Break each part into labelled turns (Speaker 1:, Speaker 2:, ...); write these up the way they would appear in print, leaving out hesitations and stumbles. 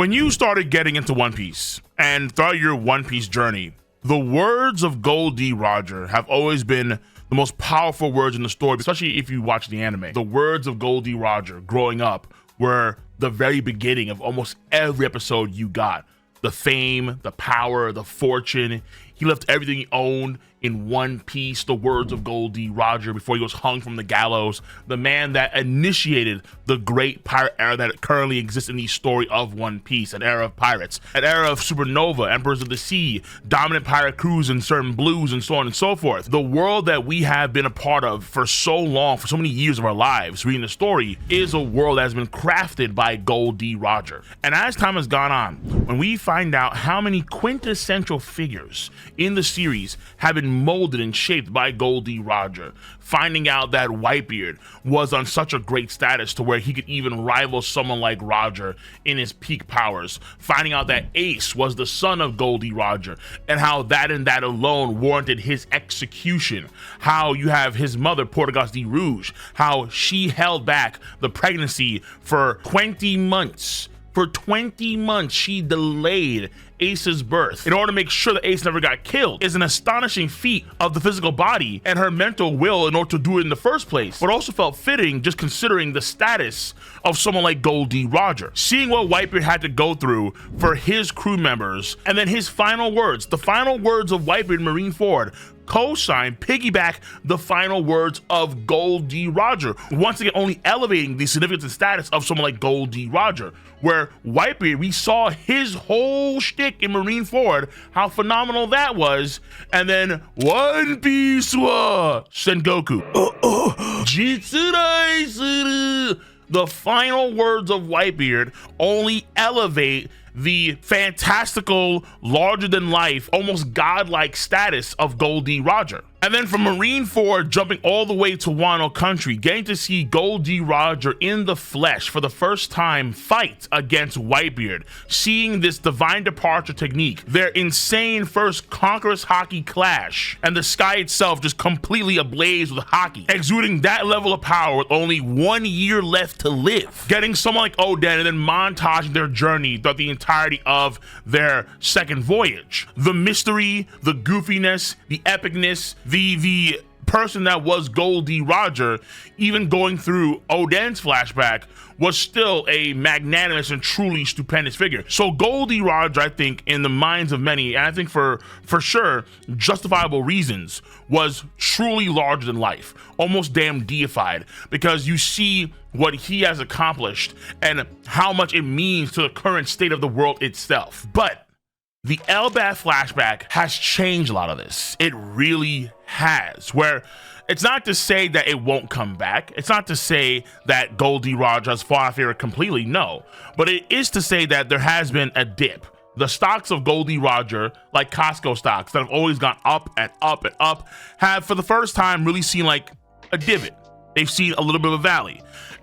Speaker 1: When you started getting into One Piece and throughout your One Piece journey, the words of Gold D. Roger have always been the most powerful words in the story, especially if you watch the anime. The words of Gold D. Roger growing up were the very beginning of almost every episode you got. The fame, the power, the fortune. He left everything he owned in one piece. The words of Gold D. Roger before he was hung from the gallows. The man that initiated the great pirate era that currently exists in the story of One Piece. An era of pirates, an era of supernova, emperors of the sea, dominant pirate crews and certain blues, and so on and so forth. The world that we have been a part of for so long, for so many years of our lives, reading the story, is a world that has been crafted by Gold D. Roger. And as time has gone on, when we find out how many quintessential figures in the series have been molded and shaped by Gold D. Roger, finding out that Whitebeard was on such a great status to where he could even rival someone like Roger in his peak powers, finding out that Ace was the son of Gold D. Roger, and how that and that alone warranted his execution, how you have his mother, Portagos D. Rouge, how she held back the pregnancy for 20 months. For 20 months, she delayed Ace's birth in order to make sure that Ace never got killed. Is an astonishing feat of the physical body and her mental will in order to do it in the first place, but also felt fitting just considering the status of someone like Gold D. Roger. Seeing what Whitebeard had to go through for his crew members, and then his final words, the final words of Whitebeard and Marineford, co-sign, piggyback the final words of Gold D. Roger, once again only elevating the significance and status of someone like Gold D. Roger, where Whitebeard, we saw his whole shtick in Marineford, how phenomenal that was, and then One Piece wa Sengoku. Jitsurai. The final words of Whitebeard only elevate the fantastical, larger-than-life, almost godlike status of Gold D. Roger. And then from Marineford jumping all the way to Wano Country, getting to see Gold D. Roger in the flesh for the first time fight against Whitebeard, seeing this divine departure technique, their insane first Conqueror's Haki clash, and the sky itself just completely ablaze with Haki, exuding that level of power with only 1 year left to live. Getting someone like Oden and then montaging their journey throughout the entirety of their second voyage. The mystery, the goofiness, the epicness, the person that was Gold D. Roger, even going through Oden's flashback, was still a magnanimous and truly stupendous figure. So Gold D. Roger, I think, in the minds of many, and I think for sure justifiable reasons, was truly larger than life, almost damn deified, because you see what he has accomplished and how much it means to the current state of the world itself. But the Elbaf flashback has changed a lot of this. It really has, where it's not to say that it won't come back. It's not to say that Gold D. Roger has fallen off here completely, no. But it is to say that there has been a dip. The stocks of Gold D. Roger, like Costco stocks that have always gone up and up and up, have for the first time really seen like a divot. They've seen a little bit of a valley.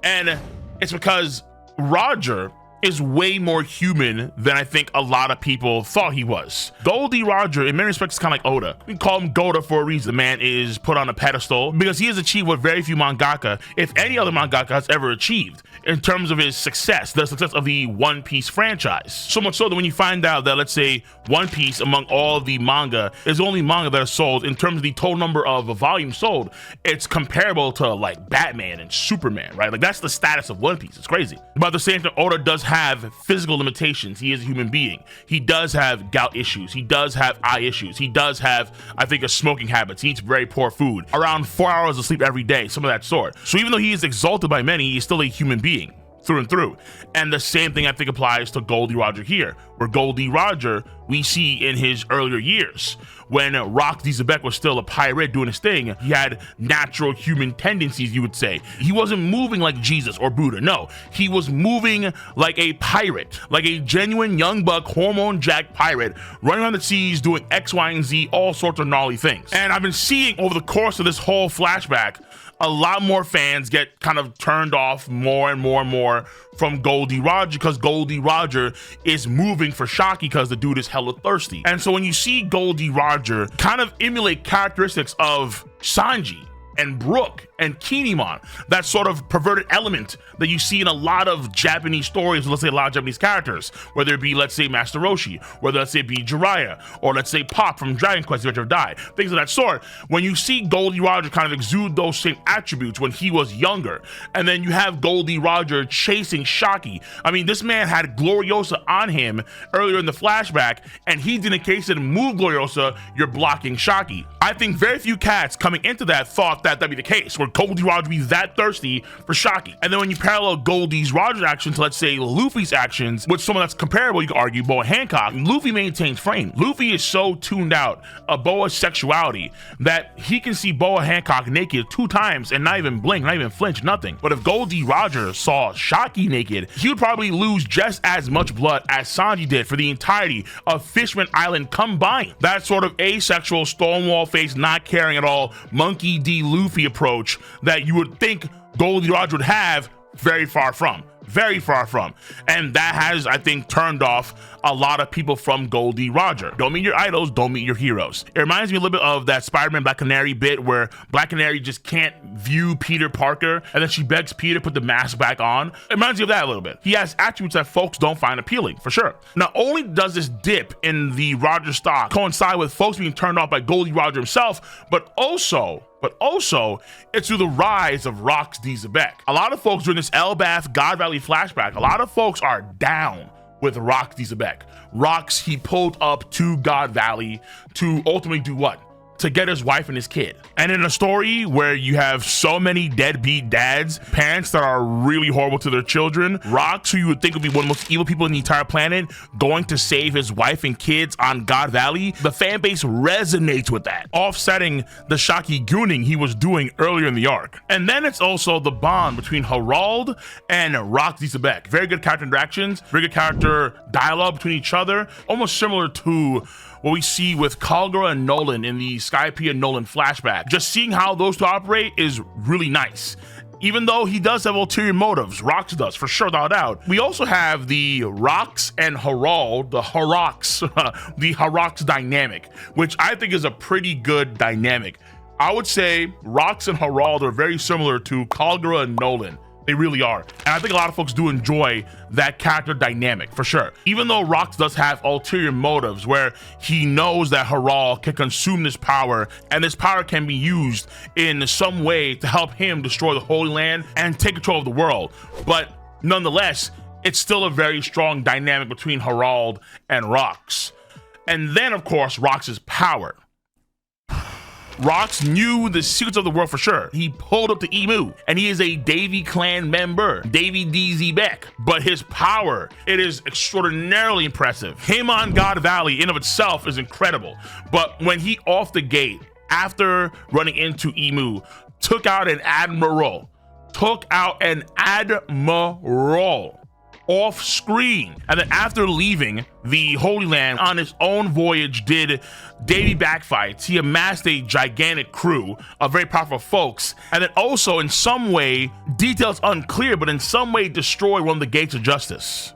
Speaker 1: And it's because Roger is way more human than I think a lot of people thought he was. Gold D. Roger, in many respects, is kind of like Oda. We call him Goda for a reason. The man is put on a pedestal because he has achieved what very few mangaka, if any other mangaka, has ever achieved in terms of his success, the success of the One Piece franchise. So much so that when you find out that, let's say, One Piece among all of the manga is the only manga that is sold in terms of the total number of volumes sold, it's comparable to like Batman and Superman, right? Like that's the status of One Piece. It's crazy. But at the same time, Oda does have physical limitations. He is a human being. He does have gout issues. He does have eye issues. He does have, I think, a smoking habits. He eats very poor food, around 4 hours of sleep every day, some of that sort. So even though he is exalted by many, he is still a human being through and through. And the same thing I think applies to Gold D. Roger here, where Gold D. Roger we see in his earlier years. When Rock D. Xebec was still a pirate doing his thing, he had natural human tendencies, you would say. He wasn't moving like Jesus or Buddha, no. He was moving like a pirate, like a genuine young buck, hormone-jacked pirate, running around the seas doing X, Y, and Z, all sorts of gnarly things. And I've been seeing over the course of this whole flashback, a lot more fans get kind of turned off more and more and more from Gold D. Roger because Gold D. Roger is moving for Shaki because the dude is hella thirsty. And so when you see Gold D. Roger kind of emulate characteristics of Sanji, and Brook and Kinemon, that sort of perverted element that you see in a lot of Japanese stories, let's say a lot of Japanese characters, whether it be, let's say, Master Roshi, whether let's say it be Jiraiya, or let's say Pop from Dragon Quest, The Adventure of Dai, things of that sort. When you see Goldie Roger kind of exude those same attributes when he was younger, and then you have Goldie Roger chasing Shaki. I mean, this man had Gloriosa on him earlier in the flashback, and he didn't case it and move Gloriosa, you're blocking Shaki. I think very few cats coming into that thought that that'd be the case, where Goldie Roger be that thirsty for Shaki. And then when you parallel Goldie's Roger's actions to, let's say, Luffy's actions with someone that's comparable, you could argue Boa Hancock. Luffy maintains frame. Luffy is so tuned out of Boa's sexuality that he can see Boa Hancock naked 2 times and not even blink, not even flinch, nothing. But if Goldie Roger saw Shaki naked, he would probably lose just as much blood as Sanji did for the entirety of Fishman Island combined. That sort of asexual, stonewall face, not caring at all, Monkey D. Luffy approach that you would think Goldie Roger would have, very far from. Very far from. And that has, I think, turned off a lot of people from Goldie Roger. Don't meet your idols, don't meet your heroes. It reminds me a little bit of that Spider-Man Black Canary bit where Black Canary just can't view Peter Parker, and then she begs Peter to put the mask back on. It reminds me of that a little bit. He has attributes that folks don't find appealing, for sure. Not only does this dip in the Roger stock coincide with folks being turned off by Goldie Roger himself, but also it's through the rise of Rox D. Xebec. A lot of folks during this Elbaf God Valley flashback, a lot of folks are down with Rox D. Xebec. Rox, he pulled up to God Valley to ultimately do what? To get his wife and his kid. And in a story where you have so many deadbeat dads, parents that are really horrible to their children, Rox, who you would think would be one of the most evil people in the entire planet, going to save his wife and kids on God Valley, the fan base resonates with that, offsetting the Shaki gooning he was doing earlier in the arc. And then it's also the bond between Harald and Rox D. Xebec. Very good character interactions, very good character dialogue between each other, almost similar to what we see with Kagura and Nolan in the Skypiea and Nolan flashback. Just seeing how those two operate is really nice. Even though he does have ulterior motives, Rox does, for sure, without a doubt. We also have the Rox and Harald, the Harox dynamic, which I think is a pretty good dynamic. I would say Rox and Harald are very similar to Kagura and Nolan. They really are. And I think a lot of folks do enjoy that character dynamic, for sure. Even though Rox does have ulterior motives where he knows that Harald can consume this power, and this power can be used in some way to help him destroy the Holy Land and take control of the world. But nonetheless, it's still a very strong dynamic between Harald and Rox. And then, of course, Rox's power. Rox knew the secrets of the world for sure. He pulled up to Emu, and he is a Davy Clan member, Davy D. Xebec. But his power, it is extraordinarily impressive. Him on God Valley in of itself is incredible. But when he off the gate, after running into Emu, took out an admiral off screen. And then after leaving the Holy Land on his own voyage, did Davy backfights. He amassed a gigantic crew of very powerful folks, and then also in some way, details unclear, but in some way destroy one of the gates of justice.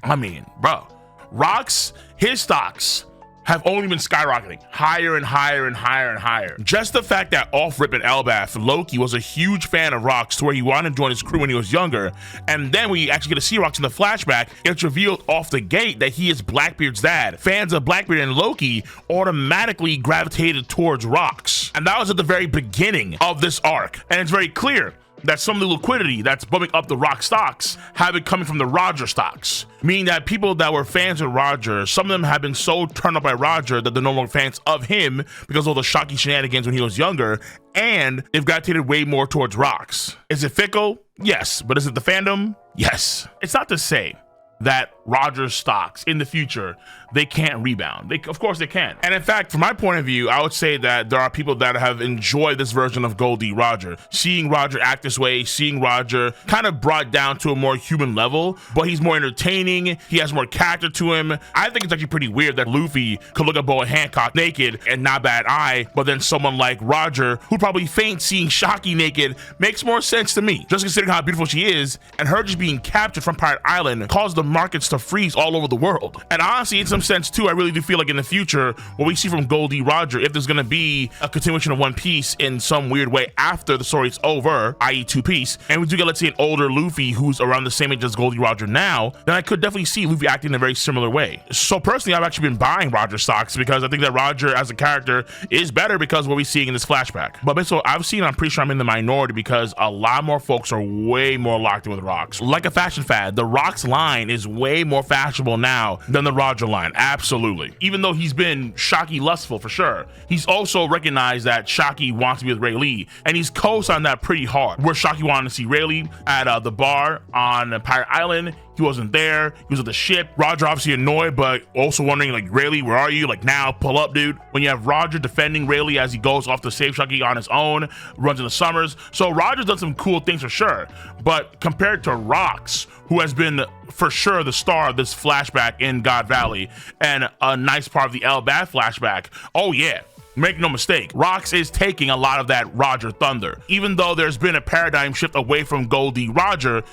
Speaker 1: I mean, bro, Rox, his stocks have only been skyrocketing higher and higher and higher and higher. Just the fact that off rip in Elbaf, Loki was a huge fan of Rox to where he wanted to join his crew when he was younger. And then we actually get to see Rox in the flashback, it's revealed off the gate that he is Blackbeard's dad. Fans of Blackbeard and Loki automatically gravitated towards Rox. And that was at the very beginning of this arc. And it's very clear that some of the liquidity that's bumping up the Rox stocks have been coming from the Roger stocks, meaning that people that were fans of Roger, some of them have been so turned up by Roger that they're no longer fans of him because of all the Shaki shenanigans when he was younger, and they've gravitated way more towards Rox. Is it fickle? Yes. But is it the fandom? Yes. It's not to say that Roger's stocks in the future, they can't rebound. Of course they can. And in fact, from my point of view, I would say that there are people that have enjoyed this version of Goldie Roger. Seeing Roger act this way, seeing Roger kind of brought down to a more human level, but he's more entertaining. He has more character to him. I think it's actually pretty weird that Luffy could look at Boa Hancock naked and not bat an eye, but then someone like Roger, who probably faints seeing Shaki naked, makes more sense to me. Just considering how beautiful she is, and her just being captured from Pirate Island caused the markets to freeze all over the world. And honestly, in some sense too, I really do feel like in the future, what we see from Gol D. Roger, if there's gonna be a continuation of One Piece in some weird way after the story's over, i.e. Two Piece, and we do get, let's say, an older Luffy who's around the same age as Gol D. Roger now, then I could definitely see Luffy acting in a very similar way. So personally, I've actually been buying Roger stocks because I think that Roger as a character is better because of what we're seeing in this flashback. But so I've seen, I'm pretty sure I'm in the minority because a lot more folks are way more locked in with Rocks. Like a fashion fad, the Rocks line is way more fashionable now than the Roger line. Absolutely. Even though he's been Shocky lustful for sure, he's also recognized that Shocky wants to be with Ray Lee, and he's co-signed that pretty hard. Where Shocky wanted to see Ray Lee at the bar on Pirate Island, he wasn't there. He was at the ship. Roger obviously annoyed, but also wondering, like, Rayleigh, where are you? Like, now, pull up, dude. When you have Roger defending Rayleigh as he goes off to save Shocky on his own, runs into Summers. So Roger's done some cool things for sure. But compared to Rocks, who has been for sure the star of this flashback in God Valley and a nice part of the El Bad flashback, oh yeah. Make no mistake, Rocks is taking a lot of that Roger thunder. Even though there's been a paradigm shift away from Gol D. Roger,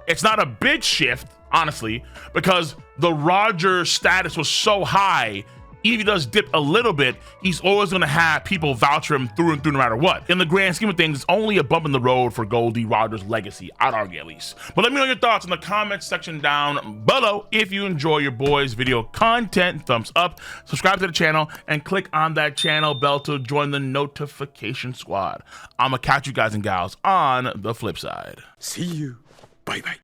Speaker 1: it's not a big shift, honestly, because the Roger status was so high. Even if he does dip a little bit, he's always going to have people vouch for him through and through no matter what. In the grand scheme of things, it's only a bump in the road for Gol D. Roger's legacy, I'd argue at least. But let me know your thoughts in the comments section down below. If you enjoy your boys' video content, thumbs up, subscribe to the channel, and click on that channel bell to join the notification squad. I'm going to catch you guys and gals on the flip side.
Speaker 2: See you. Bye-bye.